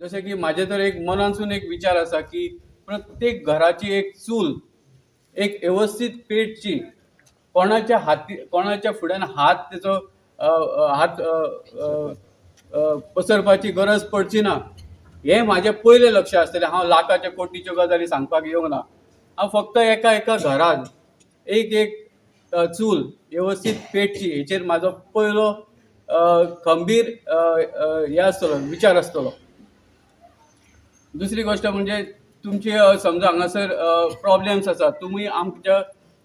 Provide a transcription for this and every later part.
जसे की माझे तर एक मनांसून एक विचार असा की प्रत्येक घराची एक चूल एक व्यवस्थित पेटची कोणाच्या फुड्यान हात त्याचो हात पसरपाची गरज पडची ना हे माझे पहिले लक्ष आसतलें। हांव लाखाच्या कोटीच्यो गजाली सांगपाक येवंक ना। हांव फक्त एका एका घरान एक एक चूल व्यवस्थित पेटची हेचेर म्हाजो पयलो खंबीर हे आसतलो विचार आसतलो। दुसरी गोष्ट म्हणजे तुमची समजा हांगासर प्रॉब्लेम्स आसा तुमी आमच्या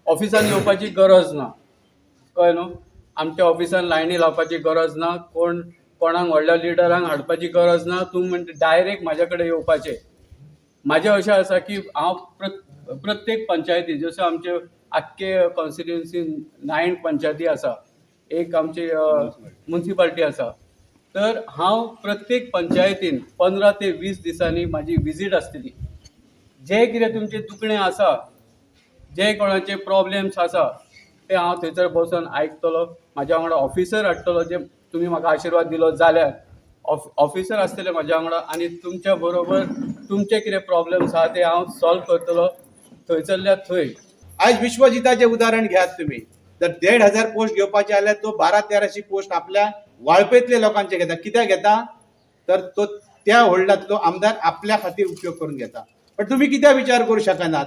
ऑफिसान येवपाची गरज ना, कळ्ळें न्हू। आमच्या ऑफिसान लायनी लावपाची गरज ना, कोणाक व्हडल्या लिडरांक हाडपाची गरज ना, तुमी म्हणजे डायरेक्ट म्हाजे कडेन येवपाचें। म्हाजें अशें आसा की हांव प्रत्येक पंचायती जसो आमचे आख्खे कॉन्स्टिट्युएन्सीन 9 पंचायती आसा, एक आमची म्युन्सिपालिटी आसा, तर हांव प्रत्येक पंचायतीन 15 ते 20 दिसांनी म्हाजी विजीट आसतली। जे कितें तुमचें दुखणें आसा, जे कोणाचे प्रॉब्लेम्स आसा ते हांव थंयसर बसून आयकतलो। म्हाज्या वांगडा ऑफिसर हाडटलो, जे तुमी म्हाका आशिर्वाद दिलो जाल्यार ऑफिसर आसतले म्हाज्या वांगडा आनी तुमच्या बरोबर तुमचे कितें प्रॉब्लेम्स आहा ते हांव सॉल्व करतलो थंयसरल्या थंय। आज विश्वजिताचे उदाहरण घेयात तुम्ही, जर 1,500 पोस्ट घेवपाचे जाल्यार तो 1200-1300 पोस्ट आपल्या वाळपेतल्या लोकांचे घेता। कित्याक घेता तर तो त्या होल्डांतलो आमदार आपल्या खातीर उपयोग करून घेता। पण तुम्ही कित्याक विचार करू शकनात?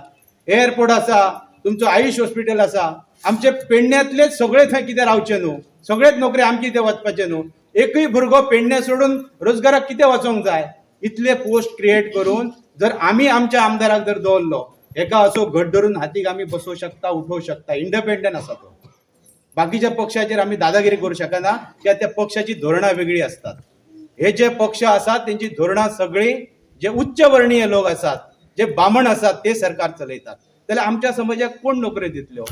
एअरपोर्ट आसा, तुमचो आयुष हॉस्पिटल आसा, आमचे पेडण्यातले सगळे थंय कितें रावचे न्हू? सगळेच नोकरी आमचे कितें वचपाचे न्हू? एकूय भुरगो पेडणे सोडून रोजगाराक कितें वचोंक जाय? इतले पोस्ट क्रिएट करून जर आमी आमच्या आमदाराक जर दवरलो, एका असो घट धरून हातीक आमी बसोवं शकता, उठोवं शकता, इंडिपेंडंट आसा तो। बाकीच्या पक्षाचेर आमी दादागिरी करू शकना, कित्याक त्या पक्षाची धोरणां वेगळी असतात। हे जे पक्ष आसात तेंची धोरणां सगळी जे उच्च वर्णीय लोक आसात, जे बामण आसात ते सरकार चलयतात। जाल्यार आमच्या समाजाक कोण नोकरी दितल्यो?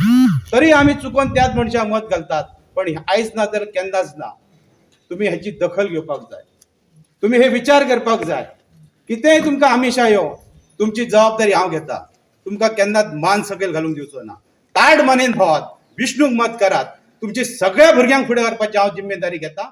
तरी आमी चुकोन त्याच मनशाक मत घालतात। पण आयज ना तर केन्नाच ना। तुम्ही हाची दखल घेवपाक जाय, तुम्ही हे विचार करपाक जाय। कितेंय तुमकां आमिशा येवं, तुमची जबाबदारी हांव घेता। तुमकां केन्नाच मान सकयल घालूंक दिवचो ना। ताड मानेन भोवात, विष्णूक मत करात, तुमची सगळ्या भुरग्यांक फुडें व्हरपाची हांव जिम्मेदारी घेता।